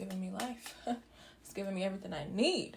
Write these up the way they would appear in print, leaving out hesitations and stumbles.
giving me life. It's giving me everything I need.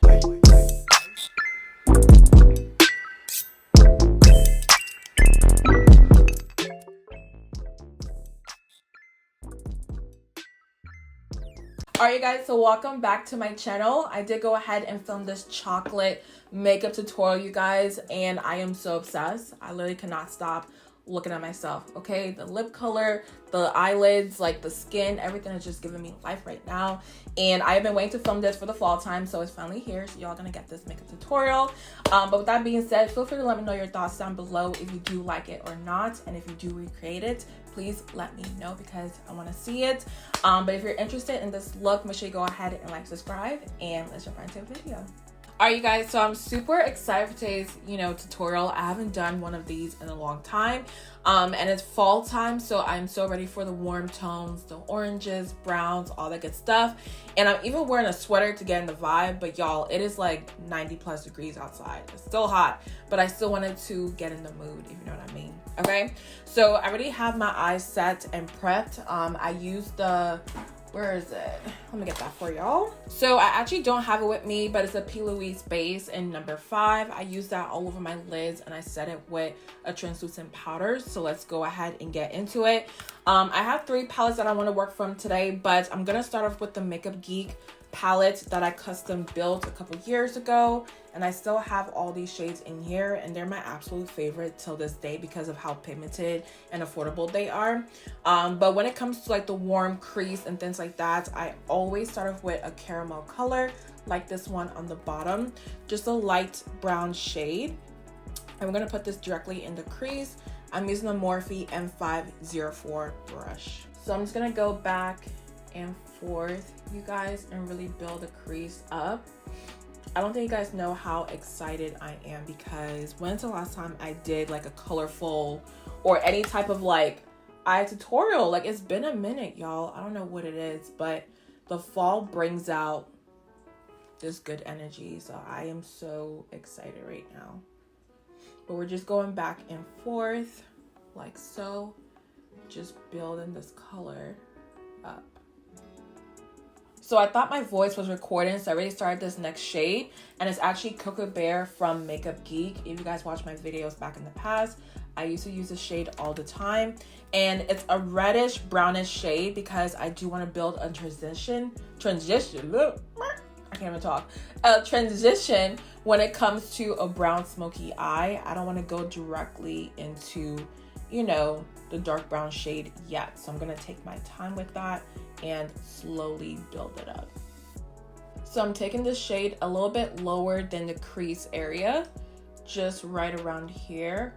Alright, you guys, so welcome back to my channel. I did go ahead and film this chocolate makeup tutorial, you guys, and I am so obsessed. I literally cannot stop looking at myself. Okay, the lip color, the eyelids, like the skin, everything is just giving me life right now. And I have been waiting to film this for the fall time, so it's finally here. So y'all gonna get this makeup tutorial. But with that being said, feel free to let me know your thoughts down below if you do like it or not, and if you do recreate it, please let me know because I want to see it. But if you're interested in this look, make sure you go ahead and like, subscribe, and let's jump right into the video. Alright, you guys, so I'm super excited for today's, tutorial. I haven't done one of these in a long time. And it's fall time, so I'm so ready for the warm tones, the oranges, browns, all that good stuff. And I'm even wearing a sweater to get in the vibe, but y'all, it is like 90+ degrees outside. It's still hot, but I still wanted to get in the mood, if you know what I mean. Okay, so I already have my eyes set and prepped. I used the, where is it? Let me get that for y'all. So I actually don't have it with me, but it's a P.Louise base in number 5. I use that all over my lids, and I set it with a translucent powder. So let's go ahead and get into it. I have 3 palettes that I want to work from today, but I'm gonna start off with the Makeup Geek palette that I custom built a couple years ago, and I still have all these shades in here, and they're my absolute favorite till this day because of how pigmented and affordable they are. But when it comes to like the warm crease and things like that, I always start off with a caramel color like this one on the bottom, just a light brown shade. I'm gonna put this directly in the crease. I'm using the Morphe M504 brush. So I'm just gonna go back and forth, you guys, and really build the crease up. I don't think you guys know how excited I am because when's the last time I did like a colorful or any type of like eye tutorial? Like, it's been a minute, y'all. I don't know what it is, but the fall brings out this good energy, so I am so excited right now. But we're just going back and forth like so, just building this color up. So I thought my voice was recording, so I already started this next shade, and it's actually Cocoa Bear from Makeup Geek. If you guys watch my videos back in the past, I used to use this shade all the time, and it's a reddish brownish shade because I do want to build a transition, I can't even talk, a transition when it comes to a brown smoky eye. I don't want to go directly into, the dark brown shade yet. So I'm going to take my time with that and slowly build it up. So I'm taking this shade a little bit lower than the crease area, just right around here.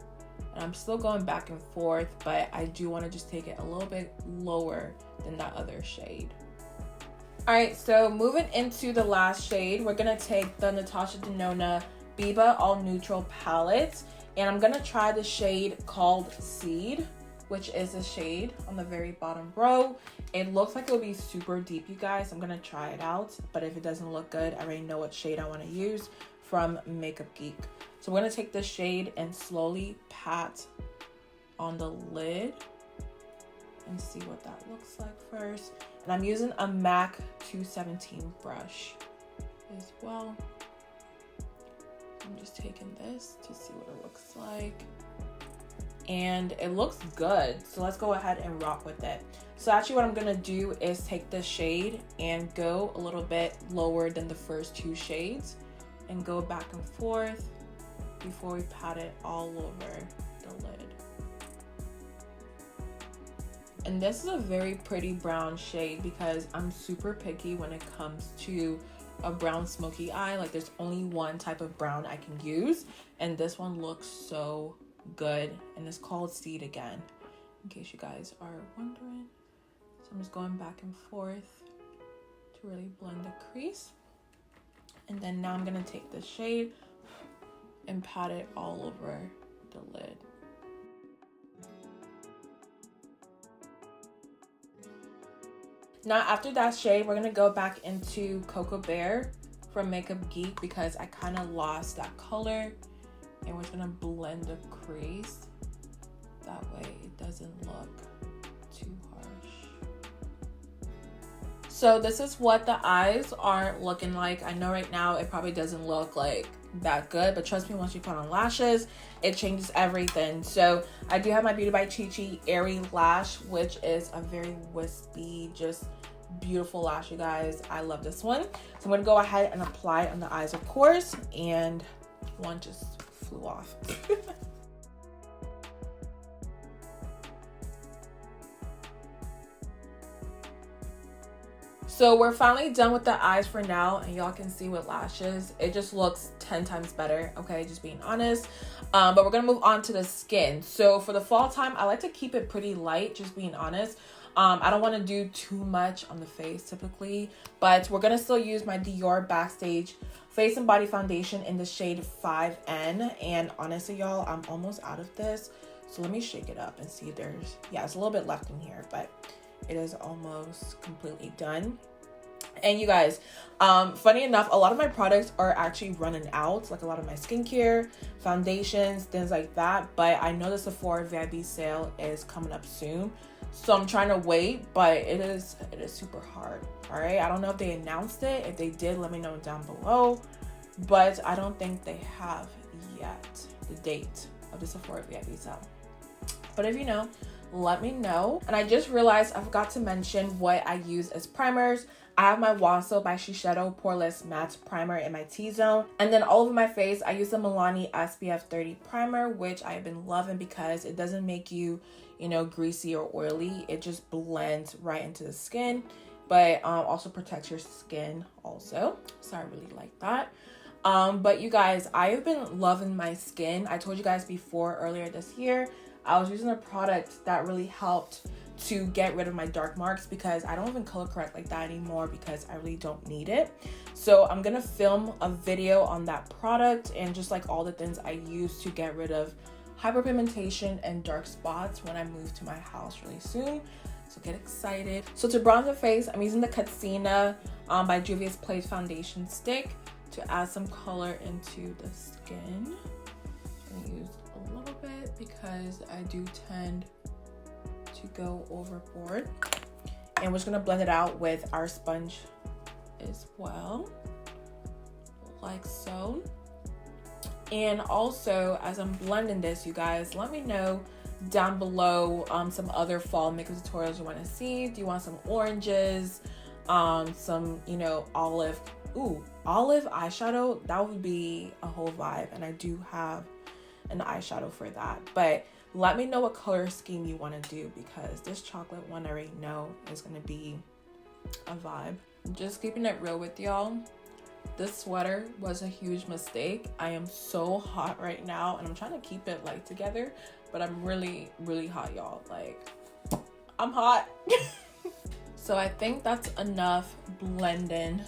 And I'm still going back and forth, but I do want to just take it a little bit lower than that other shade. All right, so moving into the last shade, we're gonna take the Natasha Denona Biba All Neutral palette, and I'm gonna try the shade called Seed, which is a shade on the very bottom row. It looks like it'll be super deep, you guys. I'm gonna try it out, but if it doesn't look good, I already know what shade I want to use from Makeup Geek. So we're gonna take this shade and slowly pat on the lid and see what that looks like first. And I'm using a MAC 217 brush as well. I'm just taking this to see what it looks like. And it looks good, so let's go ahead and rock with it. So actually what I'm gonna do is take this shade and go a little bit lower than the first 2 shades and go back and forth before we pat it all over the lid. And this is a very pretty brown shade because I'm super picky when it comes to a brown smoky eye. Like, there's only one type of brown I can use, and this one looks so good, and it's called Seed again, in case you guys are wondering. So I'm just going back and forth to really blend the crease. And then now I'm gonna take this shade and pat it all over the lid. Now after that shade, we're gonna go back into Cocoa Bear from Makeup Geek because I kind of lost that color, and we're just gonna blend the crease. That way it doesn't look too harsh. So this is what the eyes are looking like. I know right now it probably doesn't look like that good, but trust me, once you put on lashes, it changes everything. So I do have my Beauty by Chi Airy Lash, which is a very wispy, just beautiful lash, you guys. I love this one. So I'm gonna go ahead and apply it on the eyes, of course, and one just flew off. So we're finally done with the eyes for now, and y'all can see with lashes, it just looks 10 times better, okay, just being honest. But we're gonna move on to the skin. So for the fall time, I like to keep it pretty light, just being honest. I don't want to do too much on the face typically, but we're gonna still use my Dior Backstage Face and Body Foundation in the shade 5N. And honestly, y'all, I'm almost out of this. So let me shake it up and see if there's, yeah, it's a little bit left in here, but it is almost completely done. And you guys, funny enough, a lot of my products are actually running out, like a lot of my skincare, foundations, things like that. But I know the Sephora VIP sale is coming up soon, so I'm trying to wait. But it is super hard. All right, I don't know if they announced it. If they did, let me know down below. But I don't think they have yet the date of the Sephora VIP sale. But if you know, let me know. And I just realized I forgot to mention what I use as primers. I have my WASO by Shiseido Poreless Matte Primer in my T-zone. And then all over my face, I use the Milani SPF 30 Primer, which I've been loving because it doesn't make you, you know, greasy or oily. It just blends right into the skin, but also protects your skin also. So I really like that. But you guys, I have been loving my skin. I told you guys before earlier this year, I was using a product that really helped to get rid of my dark marks because I don't even color correct like that anymore because I really don't need it. So I'm gonna film a video on that product and just like all the things I use to get rid of hyperpigmentation and dark spots when I move to my house really soon. So get excited. So to bronze the face, I'm using the Katsina by Juvias Play Foundation Stick to add some color into the skin. I'm gonna use a little bit because I do tend to go overboard, and we're just gonna blend it out with our sponge as well, like so. And also, as I'm blending this, you guys, let me know down below some other fall makeup tutorials you want to see. Do you want some oranges, some, you know, olive eyeshadow? That would be a whole vibe, and I do have an eyeshadow for that. But let me know what color scheme you want to do because this chocolate one I already know is going to be a vibe. Just keeping it real with y'all, this sweater was a huge mistake. I am so hot right now and I'm trying to keep it like together, but I'm really hot, y'all. Like, I'm hot. So I think that's enough blending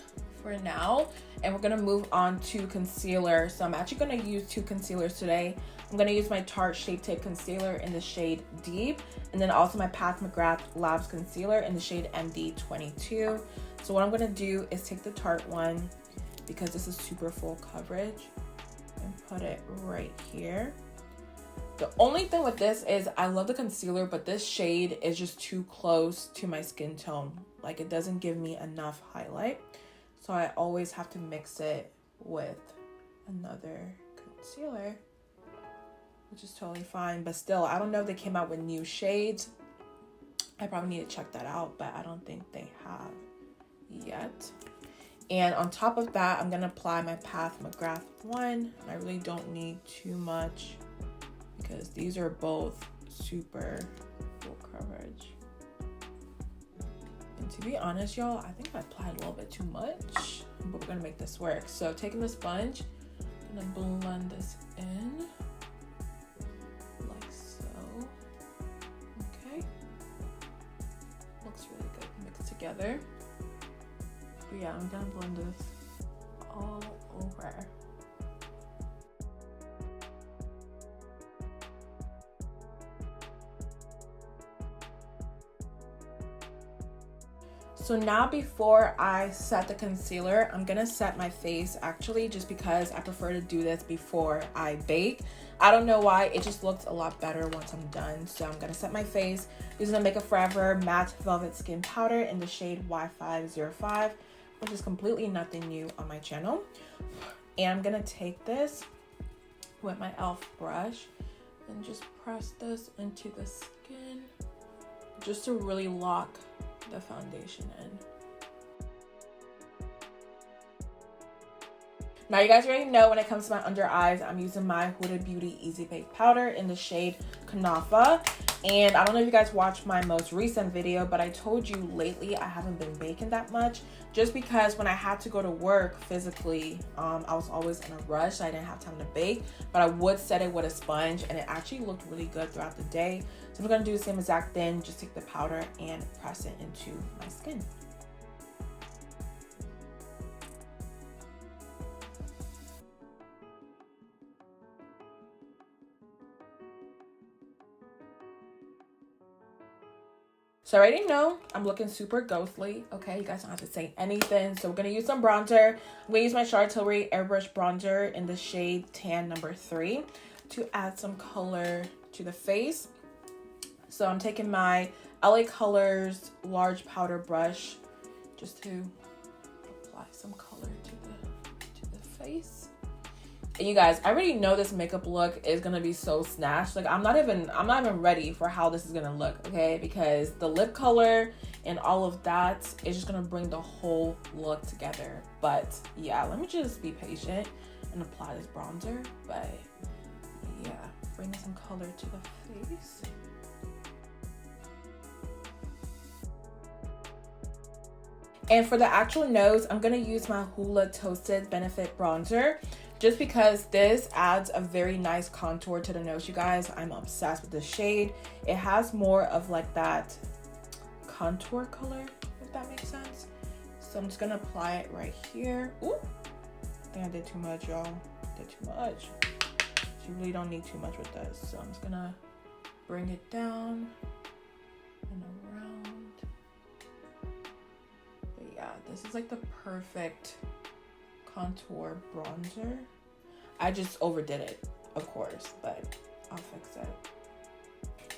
for now, and we're gonna move on to concealer. So I'm actually gonna use two concealers today. I'm gonna use my Tarte Shape Tape Concealer in the shade Deep, and then also my Pat McGrath Labs Concealer in the shade MD22. So what I'm gonna do is take the Tarte one, because this is super full coverage, and put it right here. The only thing with this is I love the concealer, but this shade is just too close to my skin tone. Like, it doesn't give me enough highlight. So I always have to mix it with another concealer, which is totally fine. But still, I don't know if they came out with new shades. I probably need to check that out, but I don't think they have yet. And on top of that, I'm gonna apply my Pat McGrath one. I really don't need too much because these are both super full coverage. And to be honest, y'all, I think I applied a little bit too much, but we're gonna make this work. So taking the sponge, I'm gonna blend this in like so. Okay, looks really good mixed together. But yeah, I'm gonna blend this all over. So now before I set the concealer, I'm gonna set my face actually, just because I prefer to do this before I bake. I don't know why, it just looks a lot better once I'm done. So I'm gonna set my face using the Makeup Forever Matte Velvet Skin Powder in the shade Y505, which is completely nothing new on my channel. And I'm gonna take this with my e.l.f. brush and just press this into the skin just to really lock the foundation in. Now you guys already know when it comes to my under eyes, I'm using my Huda Beauty Easy Bake Powder in the shade Kunafa. And I don't know if you guys watched my most recent video, but I told you lately I haven't been baking that much, just because when I had to go to work physically, I was always in a rush. So I didn't have time to bake, but I would set it with a sponge and it actually looked really good throughout the day. So I'm gonna do the same exact thing, just take the powder and press it into my skin. So I already know I'm looking super ghostly, okay? You guys don't have to say anything. So we're gonna use some bronzer. I'm gonna use my Tilbury Airbrush bronzer in the shade Tan number 3 to add some color to the face. So I'm taking my LA Colors large powder brush just to apply some color to the face. And you guys, I already know this makeup look is gonna be so snatched. Like I'm not even ready for how this is gonna look, okay? Because the lip color and all of that is just gonna bring the whole look together. But yeah, let me just be patient and apply this bronzer. But yeah, bring some color to the face. And for the actual nose, I'm gonna use my Hoola Toasted Benefit Bronzer, just because this adds a very nice contour to the nose, you guys. I'm obsessed with this shade. It has more of like that contour color, if that makes sense. So I'm just gonna apply it right here. Ooh, I think I did too much, y'all. Did too much. You really don't need too much with this. So I'm just gonna bring it down and around. But yeah, this is like the perfect contour bronzer. I just overdid it, of course, but I'll fix it.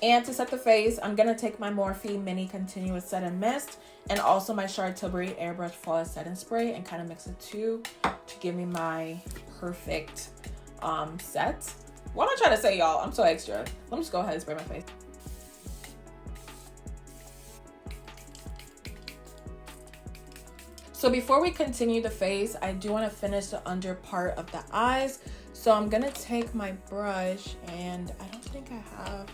And to set the face, I'm gonna take my Morphe Mini Continuous Set and Mist and also my Tilbury Airbrush Flawless Setting Spray and kind of mix the two to give me my perfect set. What am I trying to say, y'all? I'm so extra. Let me just go ahead and spray my face. So before we continue the face, I do want to finish the under part of the eyes. So I'm going to take my brush, and I don't think I have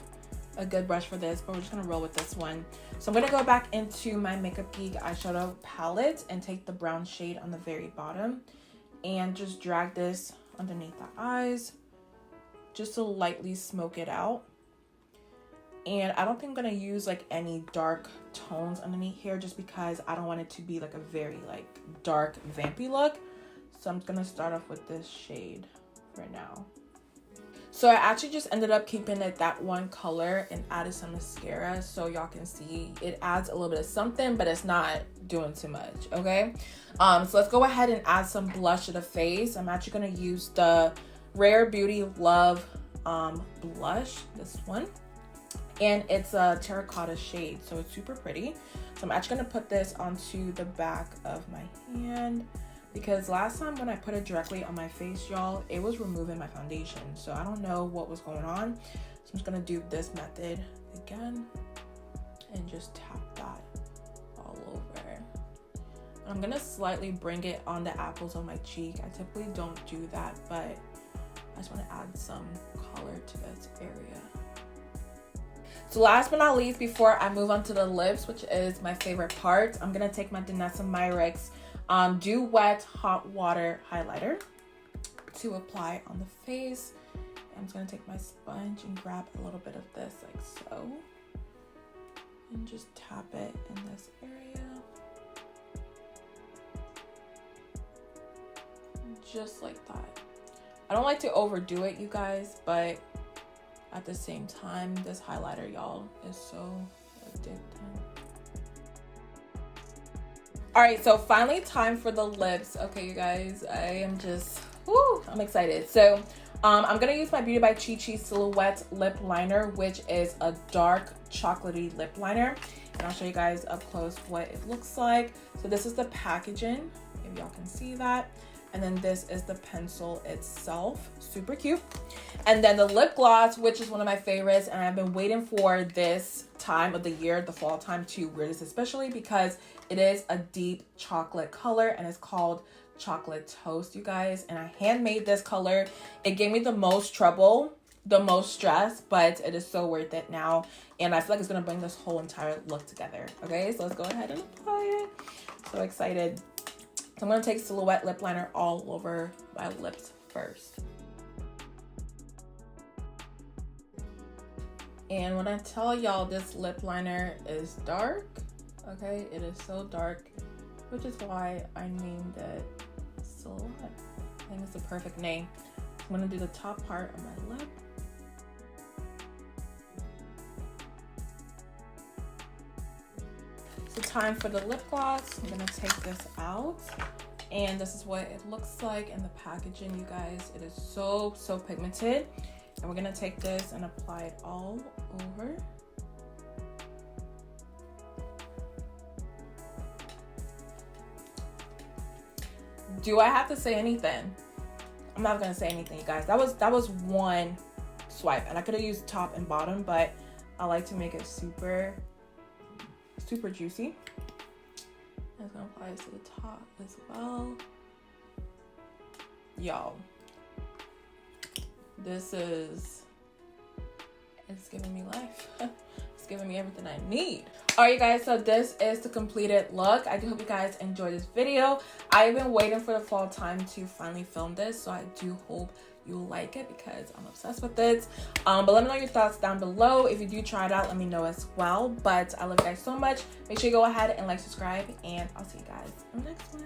a good brush for this, but we're just going to roll with this one. So I'm going to go back into my Makeup Geek eyeshadow palette and take the brown shade on the very bottom and just drag this underneath the eyes just to lightly smoke it out. And I don't think I'm gonna use like any dark tones underneath here, just because I don't want it to be like a very like dark vampy look. So I'm gonna start off with this shade for now. So I actually just ended up keeping it that one color and added some mascara so y'all can see it adds a little bit of something, but it's not doing too much, okay? So let's go ahead and add some blush to the face. I'm actually gonna use the Rare Beauty Love blush, this one. And it's a terracotta shade, so it's super pretty. So I'm actually gonna put this onto the back of my hand, because last time when I put it directly on my face, y'all, it was removing my foundation. So I don't know what was going on. So I'm just gonna do this method again and just tap that all over. And I'm gonna slightly bring it on the apples of my cheek. I typically don't do that, but I just wanna add some color to this area. So last but not least, before I move on to the lips, which is my favorite part, I'm gonna take my Denona Myricks Dew Wet Hot Water Highlighter to apply on the face. I'm just gonna take my sponge and grab a little bit of this like so, and just tap it in this area, just like that. I don't like to overdo it, you guys, but at the same time, this highlighter, y'all, is so addicting. All right, so finally time for the lips. Okay, you guys, I am just, woo, I'm excited. So I'm gonna use my Beauty by Chi Silhouette Lip Liner, which is a dark chocolatey lip liner. And I'll show you guys up close what it looks like. So this is the packaging, if y'all can see that. And then this is the pencil itself, super cute. And then the lip gloss, which is one of my favorites, and I've been waiting for this time of the year, the fall time, to wear this, especially because it is a deep chocolate color and it's called Chocolate Toast, you guys. And I handmade this color. It gave me the most trouble, the most stress, but it is so worth it now. And I feel like it's gonna bring this whole entire look together. Okay, so let's go ahead and apply it. So excited. So I'm going to take Silhouette lip liner all over my lips first. And when I tell y'all this lip liner is dark, okay, it is so dark, which is why I named it Silhouette. I think it's the perfect name. I'm going to do the top part of my lip. So time for the lip gloss. I'm gonna take this out, and this is what it looks like in the packaging, you guys. It is so pigmented, and we're gonna take this and apply it all over. Do I have to say anything? I'm not gonna say anything, you guys. That was one swipe, and I could have used top and bottom, but I like to make it super juicy. I'm gonna apply this to the top as well. Y'all, it's giving me life. It's giving me everything I need. All right, you guys, so this is the completed look. I do hope you guys enjoyed this video. I've been waiting for the fall time to finally film this, so I do hope you'll like it because I'm obsessed with it. But let me know your thoughts down below. If you do try it out, let me know as well. But I love you guys so much. Make sure you go ahead and like, subscribe, and I'll see you guys in the next one.